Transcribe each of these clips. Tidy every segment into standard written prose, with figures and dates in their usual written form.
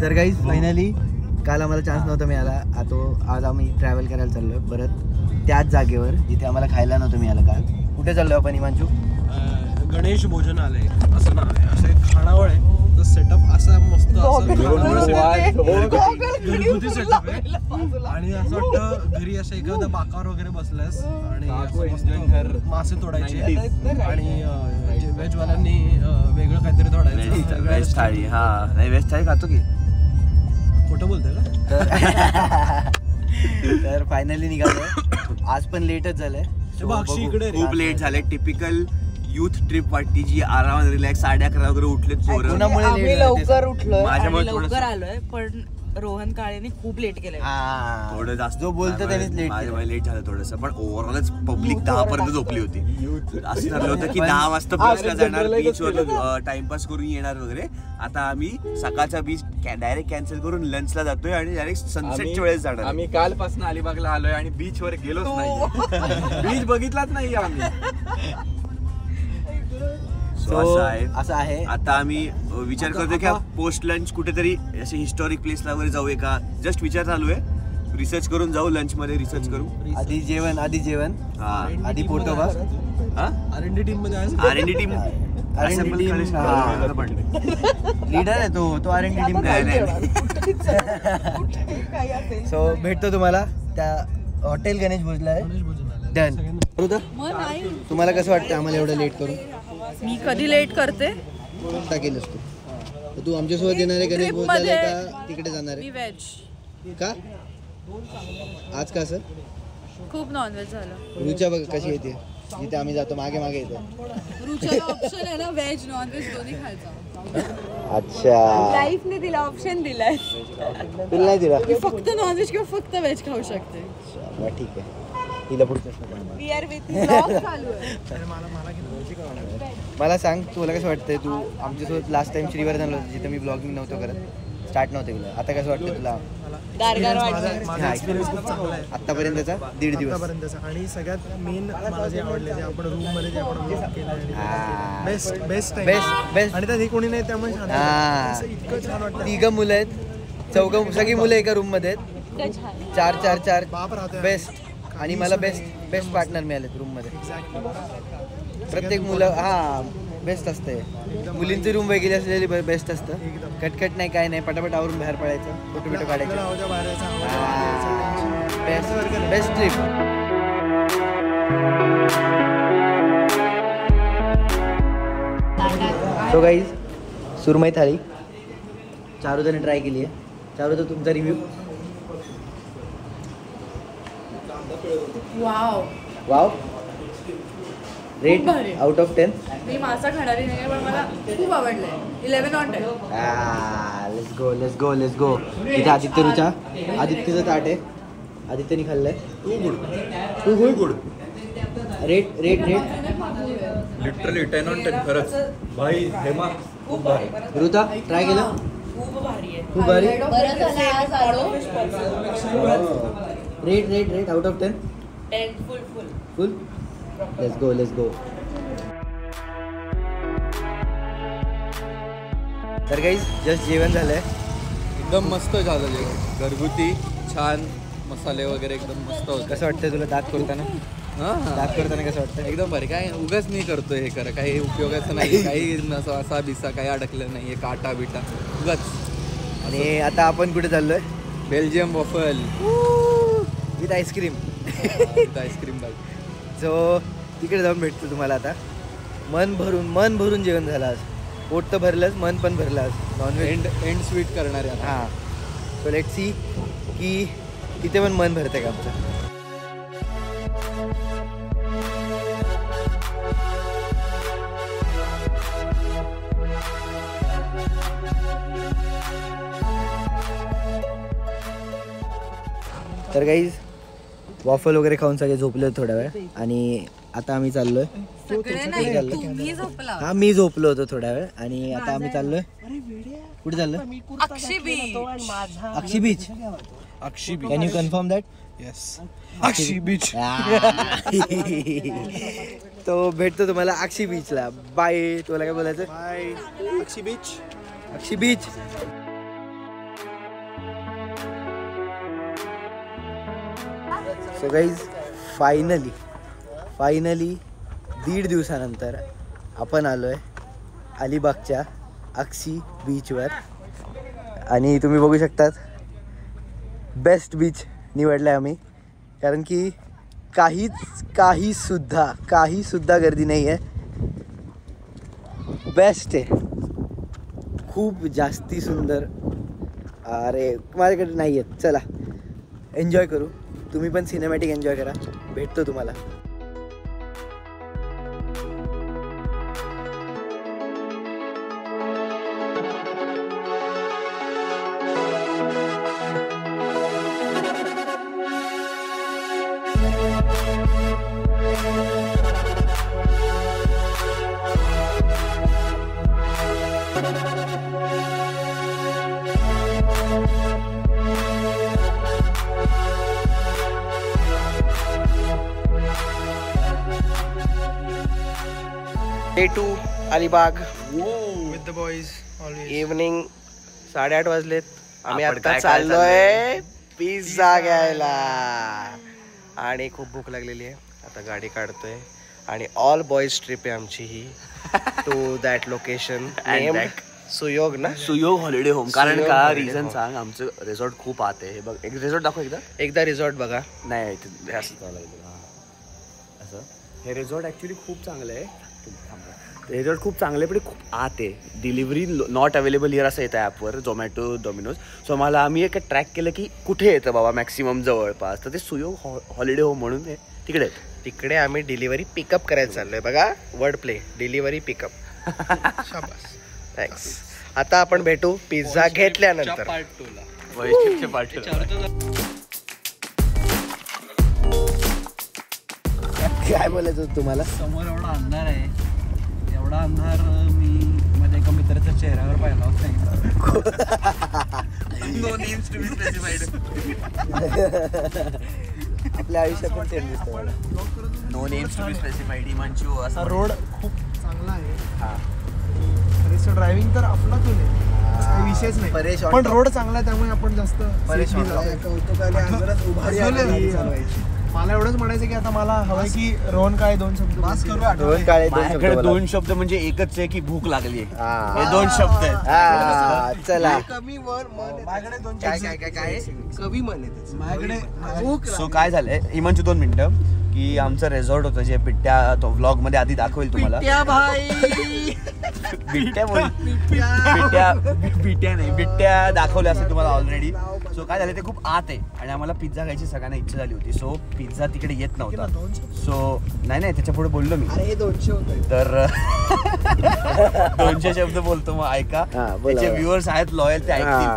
तर guys finally काल आम्हाला चान्स नव्हता मिळाला. आज आम्ही ट्रॅव्हल करायला चाललोय परत त्याच जागेवर जिथे आम्हाला खायला नव्हतं मिळालं काल. कुठे चाललोय आपण हिमांशू? गणेश भोजनालय असं नाव आहे. असं एक खानावळ आहे. तो सेटअप असा मस्त घरगुती सेटअप आहे आणि असं वाटतं घरी असं एखाद्या बाकावर वगैरे बसल्यास आणि मासे तोडायचे आणि व्हेजवाल्यांनी वेगळं काहीतरी तोडायचं. व्हेज थाळी. हा नाही व्हेज थाळी खातो की. खोटं बोलतोय का? तर फायनली निघालोय. आज पण लेटच झालंय. खूप लेट झाले. टिपिकल युथ ट्रिप वाटती जी आरामात रिलॅक्स 11:30 वगैरे उठलेत पोरं. आम्ही लवकर उठलोय माझ्यामुळे लवकर आलोय पण रोहन काळेने खूप लेट केलंय. थोडं जास्त जो बोलतो त्यांनीच लेट. माझ्यामुळे लेट झालं थोडंसं पण ओव्हरऑलच पब्लिक 10 पर्यंत झोपली होती. असं ठरलं होतं की 10 वाजता बीचला जाणार, बीचवर टाइमपास करून येणार वगैरे. आता आम्ही सकाळचा बीच डायरेक्ट कॅन्सल करून लंचला जातोय आणि डायरेक्ट सनसेटच्या वेळेस जाणार. आम्ही कालपासून अलिबागला आलोय आणि बीच वर गेलोच नाही. बीच बघितलाच नाही आम्ही. असं आहे. आता आम्ही विचार करतोय की पोस्ट लंच कुठेतरी असे हिस्टॉरिक प्लेसला वगैरे जाऊया का. जस्ट विचार चालू आहे. रिसर्च करून जाऊ. लंच मध्ये रिसर्च करू. आधी जेवण आधी पोटोबा. R&D टीम मध्ये R&D टीम लीडर आहे तो R&D टीम. सो भेटतो तुम्हाला त्या हॉटेल गणेश भोजला आहे. डन. तुम्हाला कसं वाटतं आम्हाला एवढं लेट करून? मी कधी लेट करते? का केलंस तू? तू आमच्यासोबत येणार आहे गणेश भोजला का तिकडे जाणार आहे? मी व्हेज. का आज का सर? खूप नॉनव्हेज झालं. रुचा बघ कशी येते. जिथे आम्ही जातो मागे येते. रुचाला ऑप्शन आहे ना व्हेज नॉनव्हेज दोन्ही खायचा. अच्छा. लाईफने दिला ऑप्शन दिलाय. तुला नाही दिला? फक्त नॉनव्हेज किंवा फक्त व्हेज खाऊ शकते. ठीक आहे. तिला पुढचं मला सांग तुला कसं वाटतंय? तू आमच्यासोबत लास्ट टाइम श्रीवर झालं होतं जिथे मी ब्लॉगिंग नव्हतो करत. स्टार्ट नव्हते केलं. आता कसं वाटतं तुला? आतापर्यंतचा 1.5 दिवस आणि सगळ्यात मेन मला जे आवडले जे आपण रूम मध्ये जे आपण ब्लॉग केलं बेस्ट आणि त्यात कोणी नाही त्यामुळे इतकं छान वाटतं. 3 मुलं आहेत. 4 सगळी मुलं एका रूम मध्ये आहेत. 4 बेस्ट. आणि मला बेस्ट पार्टनर मिळालेत रूम मध्ये. प्रत्येक मुलं बेस्ट असते. मुलींची रूम वेगळी असलेली बेस्ट असतं. कटकट नाही काय नाही. पटापट आवरून बाहेर पडायचं. फोटो बिटो काढायचे. Best trip. सो गाईज सुरमई थाळी चारूदाने ट्राय केली आहे. चारूदा तुमचा review? Wow. Rate out of 10? मी मासा खाणारी नाही पण मला खूप आवडलंय. 11 on 10. Let's go. इथे आदित्यचं ताट आहे. आदित्यने खाल्लंय. Too good. Rate literally 10 on 10 खरंच भाई. हेमा खूप भारी. ऋता ट्राय केलं? खूप भारी आहे. खूप भारी. Rate out of 10? 10 full. Let's go. तर गाईज जस्ट जेवण झालंय. एकदम मस्त झालं जेवण. घरगुती छान मसाले वगैरे एकदम मस्त होतं. कसं वाटतं तुला दात करताना? दात करताना कसं वाटतं? एकदम भारी. काय उगाच नाही करतोय हे करा. काही उपयोगाचं नाही. काही असा बिसा काही अडकलं नाही. काटा बिटा उगाच. आणि आता आपण कुठे चाललोय? Belgium waffle with ice cream. बाई. सो तिकडे जाऊन भेटतो तुम्हाला. आता मन भरून जेवण झालं आज. पोट तर भरलंच, मन पण भरलं आज. नॉनव्हेज एंड स्वीट करणार आहे. हां. सो लेट्स सी की तिथे पण मन भरतंय का आमचं. तर गाईज वॉफल वगैरे खाऊन सगळे झोपले थोड्या वेळ आणि आता आम्ही चाललोय. हा मी झोपलो होतो थोड्या वेळ आणि आता आम्ही चाललोय. कुठे चाललोय? Akshi beach. Can you confirm that? Yes. Akshi beach. तो भेटतो तुम्हाला अक्षी बीचला. बाय. तुला काय बोलायचं? Bye Akshi beach. So guys finally 1.5 दिवसानंतर आपण आलो आहे अलिबागच्या अक्षी बीचवर. आणि तुम्ही बघू शकतात बेस्ट बीच निवडला आहे आम्ही, कारण की काही सुद्धा गर्दी नाही आहे. बेस्ट आहे, खूप जास्ती सुंदर. अरे माझ्याकडे नाही आहेत. चला एन्जॉय करू, तुम्ही पण सिनेमॅटिक एन्जॉय करा. भेटतो तुम्हाला. Day 2 Alibag with the boys. Evening 8:30 वाजलेत. आम्ही आता चाललोय पिझ्झा घ्यायला आणि खूप भूक लागलेली आहे. आता गाडी काढतोय आणि ऑल बॉईज ट्रिप आहे आमची ही टू दॅट लोकेशन सुयोग ना, सुयोग हॉलिडे होम. कारण का रिझन सांग, आमचं रिसॉर्ट खूप आत आहे. हे बघ, एक रिसॉर्ट दाखव एकदा रिसॉर्ट बघा. नाही असं हे रिसॉर्ट ऍक्च्युली खूप चांगलं आहे. रिसॉर्ट खूप चांगलं आहे पण खूप आत आहे. डिलिव्हरी नॉट अवेलेबल हिअर असं येतं ॲपवर, झोमॅटो डॉमिनोज. सो मला आम्ही एक ट्रॅक केलं की कुठे येतं बाबा मॅक्सिमम जवळपास, तर ते सुयोग हॉलिडे होम म्हणून तिकडे येतं. तिकडे आम्ही डिलिव्हरी पिकअप करायला चाललोय. बघा वर्ड प्ले, डिलिव्हरी पिकअप. शाबास, थँक्स. आता आपण भेटू पिझ्झा घेतल्यानंतर. काय बोलायचं तुम्हाला? समोर एवढा अंधार आहे, एवढा अंधार मी माझ्या एका मित्राच्या चेहऱ्यावर पाहिला होता. आपल्या आयुष्यात पण सेम दिसतं. No names to be specified. Imanshu असा रोड खूप चांगला आहे. ड्रायव्हिंग तर अफलातून आहे, विषयच नाही. पण रोड चांगला आहे त्यामुळे आपण जास्त मला एवढंच म्हणायचं की आता मला हवंय की रोहन काळे 2 शब्द. माझ्याकडे 2 शब्द म्हणजे एकच आहे की भूक लागली. हे 2 शब्द आहेत. चला कवी म्हणे माझ्याकडे. सो काय झालंय इमांशू 2 मिनिटं की आमचं रेसॉर्ट होतं जे बिट्ट्या तो व्लॉग मध्ये आधी दाखवेल तुम्हाला. बिट्ट्या दाखवल्या असेल तुम्हाला ऑलरेडी. सो काय झालं ते खूप आत आहे आणि आम्हाला पिझ्झा खायची सगळ्यांना इच्छा झाली होती. सो पिझ्झा तिकडे येत नव्हता. सो नाही त्याच्या पुढे बोललो मी. तर 200 शब्द बोलतो मग ऐका. त्याचे व्ह्युअर्स आहेत लॉयल, ते ऐकतील.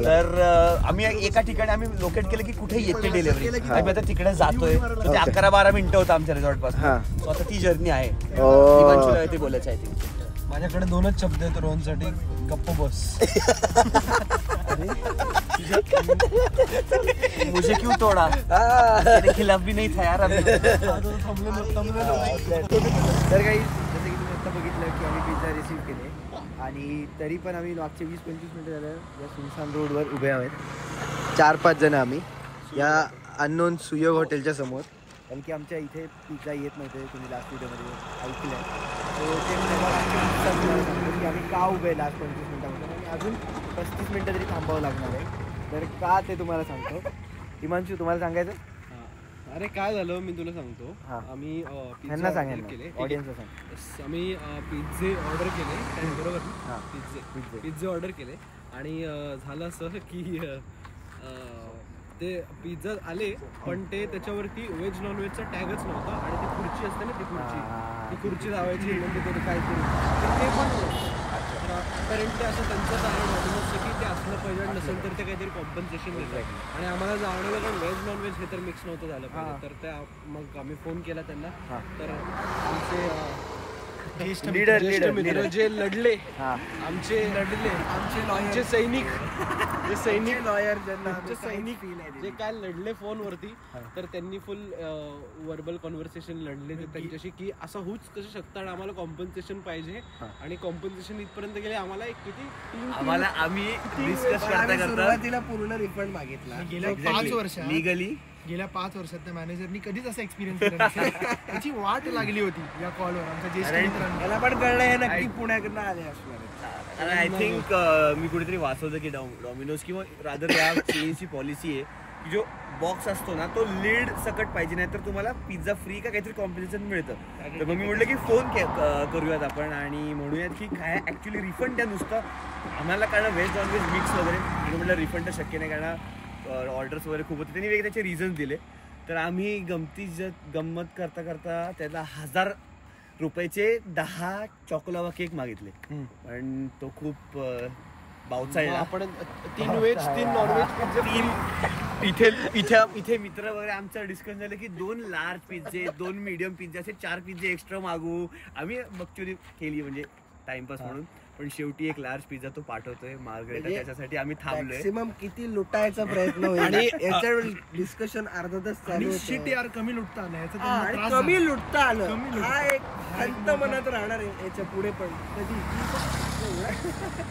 तर आम्ही एका ठिकाणी आम्ही लोकेट केलं की कुठे येते डिलिव्हरी. आम्ही आता तिकडे जातोय. ते 11-12 मिनिटं होतं आमच्या रिसॉर्ट पासून. सो आता ती जर्नी आहे. ते बोलायचं आहे ते. माझ्याकडे 2च शब्द आहेत रोहनसाठी, गप्प बस. मुझे क्यों तोडा, तेरे खिलाफ भी नहीं था यार अभी. तर काही जसं की तुम्ही आता बघितलं की आम्ही पिझ्झा रिसीव केले आणि तरी पण आम्ही मागचे 20-25 मिनिटं झालं या सुनसान रोडवर उभे आहोत. 4-5 जण आम्ही या अननोन सुयोग हॉटेलच्या समोर. कारण की आमच्या इथे पिझ्झा येत नव्हते, तुम्ही लास्ट व्हिडिओमध्ये ऐकलं आहे. तो ते की आम्ही का उभे लास्ट 25 मिनिटामध्ये आणि अजून 35 मिनिटं तरी थांबावं लागणार आहे. तर का ते तुम्हाला सांगतो. इमांशू तुम्हाला सांगायचं? अरे काय झालं मी तुला सांगतो. आम्ही त्यांना सांगेल केले ऑडियन्सला सांग. आम्ही पिझ्झे ऑर्डर केले बरोबर. पिझ्झे ऑर्डर केले आणि झालं असं की ते पिझ्झा आले पण ते त्याच्यावरती व्हेज नॉन व्हेजचा टॅगच नव्हता. आणि ती खुर्ची असते ना, ती खुर्ची लावायची म्हणजे ते काहीतरी ते पण अपेरेंटली असं त्यांचं कारण होतं की ते असलं पाहिजे. नसेल तर ते काहीतरी कॉम्पन्सेशन देतात. आणि आम्हाला जाणवलं कारण व्हेज नॉन व्हेज हे तर मिक्स नव्हतं झालं पाहिजे. तर त्या मग आम्ही फोन केला त्यांना. तर आमचे मित्र जे लढले, आमचे सैनिक लॉयर जे काय लढले फोनवरती, तर त्यांनी फुल वर्बल कॉन्व्हर्सेशन लढले त्यांच्याशी की असं होऊच कसं शकतं आणि आम्हाला कॉम्पन्सेशन पाहिजे. आणि कॉम्पन्सेशन इथपर्यंत गेले आम्हाला आम्ही डिस्कस करता सुरुवातीला पूर्ण रिफंड मागितला. गेल्या 5 वर्ष लिगली गेल्या 5 वर्षात त्या मॅनेजरनी कधीच असा एक्सपिरियन्स केला नसेल. त्याची वाट लागली होती या कॉलवर आमच्या ज्येष्ठ मित्रांना. मला पण कळलं हे नक्की पुण्याकडनं आले असणार. आय थिंक मी कुठेतरी वाचवलं की डॉमिनोज किंवा रादर या चेनची पॉलिसी आहे की जो बॉक्स असतो ना तो लीड सकट पाहिजे, नाही तर तुम्हाला पिझ्झा फ्री का काहीतरी कॉम्पिटिशन मिळतं. तर मग मी म्हटलं की फोन करूयात आपण आणि म्हणूयात की काय ॲक्च्युली रिफंड द्या नुसतं. आम्हाला कारण व्हेज नॉनव्हेज मिक्स वगैरे आणि म्हटलं रिफंड तर शक्य नाही कारण ऑर्डर्स वगैरे खूप होते. त्यांनी वेगळे त्याचे रिझन्स दिले. तर आम्ही गंमत करता करता त्याला 1000 रुपयाचे 10 चॉकोलावा केक मागितले. पण तो खूप बावचाळला. आपण 3 व्हेज 3 नॉनव्हेज इथे मित्र वगैरे आमचं डिस्कशन झालं की 2 लार्ज पिझ्झे 2 मीडियम पिझ्झे असे 4 पिझ्झे एक्स्ट्रा मागू. आम्ही बकचोरी केली म्हणजे टाइमपास म्हणून. पण शेवटी एक लार्ज पिझ्झा तो पाठवतोय मार्गरेटा, त्याच्यासाठी आम्ही थांबलोय. मॅक्सिमम किती लुटायचा प्रयत्न होईल आणि याच्यावर डिस्कशन अर्धा तास चालू आणि शिट यार कमी लुटता आलं याचा त्यांना आणि त्रास कमी झाला. लुटता आलं. कमी लुटता. हा एक खंत मनात राहणार आहे याच्या पुढे पण कधी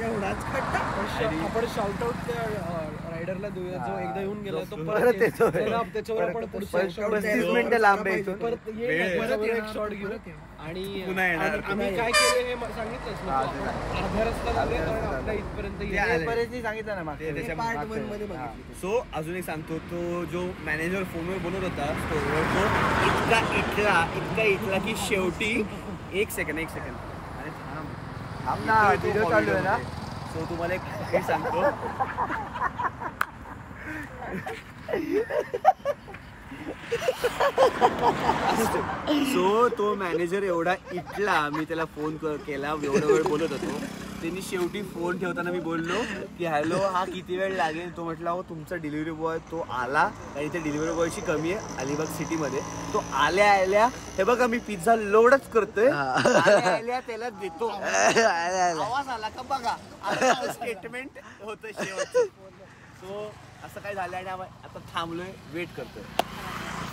एवढाच खट्टा. आपण शाउट आउट त्या रायडरला देऊया जो एकदा येऊन गेला तो परत परत येतो. त्याच्यावर आपण पुढच्या shout 35 मिनिटं लांब आहे इथून. परत वेळ येईल, आहे. त्याच्यावर एक येणार, शॉट घेऊ परत येणार. आणि पुन्हा येणार. आणि आम्ही काय केलं हे सांगितलंच ना तू. आपण अर्ध्या रस्ता लागले कारण आपल्या इथपर्यंत येईल. बरेच सांगितलं ना मागच्या वेळी. त्याच्या Part मागच्या 1 मध्ये बघितली. सो अजून एक सांगतो, तो जो मॅनेजर फोनवर बोलत होता स्टोरवर तो इतका इथला की शेवटी एक सेकंड अरे थांब ना व्हिडिओ चालू आहे ना. सो तुम्हाला एक हे सांगतो. सो तो मॅनेजर एवढा इटला, मी त्याला फोन केला, एवढा वेळ बोलत होतो. त्यांनी शेवटी फोन ठेवताना मी बोललो की हॅलो हा किती वेळ लागेल. तो म्हटला हो तुमचा डिलिव्हरी बॉय तो आला आणि ते डिलिव्हरी बॉयची कमी आहे अलिबाग सिटीमध्ये. तो आल्या हे बघा मी पिझ्झा लोडच करतोय, आल्या त्याला देतो. आवाज आला का बघा, स्टेटमेंट होतं शेवटचं. सो असं काय झालं आणि आता थांबलोय, वेट करतोय.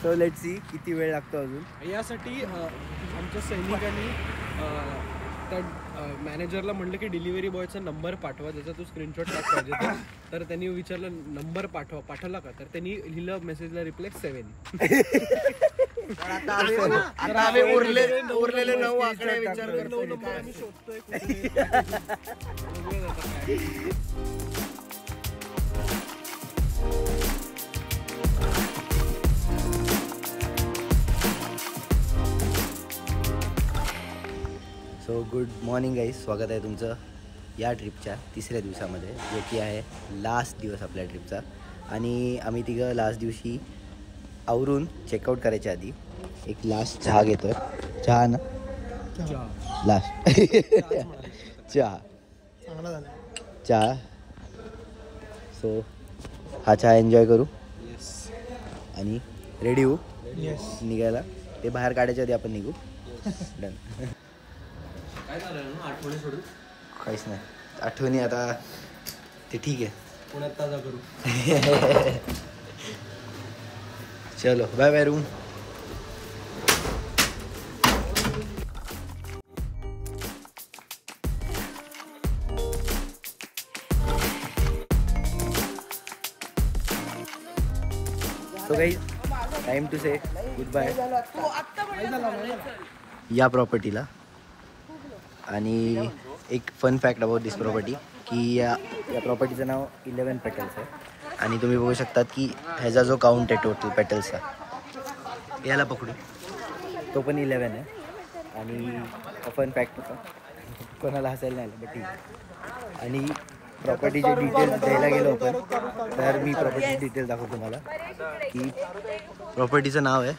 सो लेट्स सी किती वेळ लागतो अजून. यासाठी आमच्या सैनिकांनी त्या मॅनेजरला म्हटलं की डिलिव्हरी बॉयचा नंबर पाठवा ज्याचा तू स्क्रीनशॉट टाक पाहिजे तर त्यांनी विचारलं नंबर पाठवला का, तर त्यांनी लिहिलं मेसेजला रिप्लाय 7. आता आम्ही उरलेले 9 आकडे विचार करतो. नंबर आम्ही शोधतोय सो गुड मॉर्निंग गाईज, स्वागत आहे तुमचं या ट्रिपच्या 3ऱ्या दिवसामध्ये, जे की आहे लास्ट दिवस आपल्या ट्रिपचा. आणि आम्ही तिघं लास्ट दिवशी आवरून चेकआउट करायच्या आधी एक लास्ट चहा घेतो आहे. चहा ना लास्ट चहा चांगला झाला. चहा. सो हा चहा एन्जॉय करू आणि रेडी होऊ निघायला. ते बाहेर काढायच्या आधी आपण निघू. डन. काय झालं ना आठवणी सोडून काहीच नाही आठवणी आता ते ठीक आहे. पुण्यात ताजा करू. चलो bye bye room. So guys time to say goodbye या प्रॉपर्टीला. आणि एक fun fact about this property की या प्रॉपर्टीचं नाव 11 पेटल्स आहे. आणि तुम्ही बघू शकतात की ह्याचा जो काउंट आहे टोटल पेटल्सचा, याला पकडू तो पण 11 आहे. आणि फन फॅक्ट होता, कोणाला हसायला नाही आलं बट ठीक आहे. आणि प्रॉपर्टीचे डिटेल्स द्यायला गेलो आपण तर मी प्रॉपर्टी डिटेल्स दाखवतो तुम्हाला की प्रॉपर्टीचं नाव आहे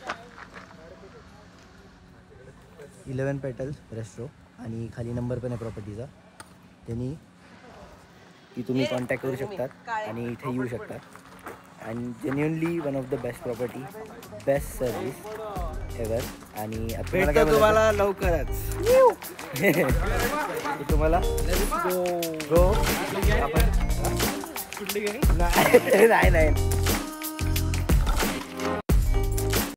11 पेटल्स रेस्ट्रो आणि खाली नंबर पण आहे प्रॉपर्टीचा. त्यांनी की तुम्ही कॉन्टॅक्ट करू शकतात आणि इथे येऊ शकतात. आणि genuinely one of the best property, best service ever. आणि आता तुम्हाला लवकरच तुम्हाला गो आपण नाही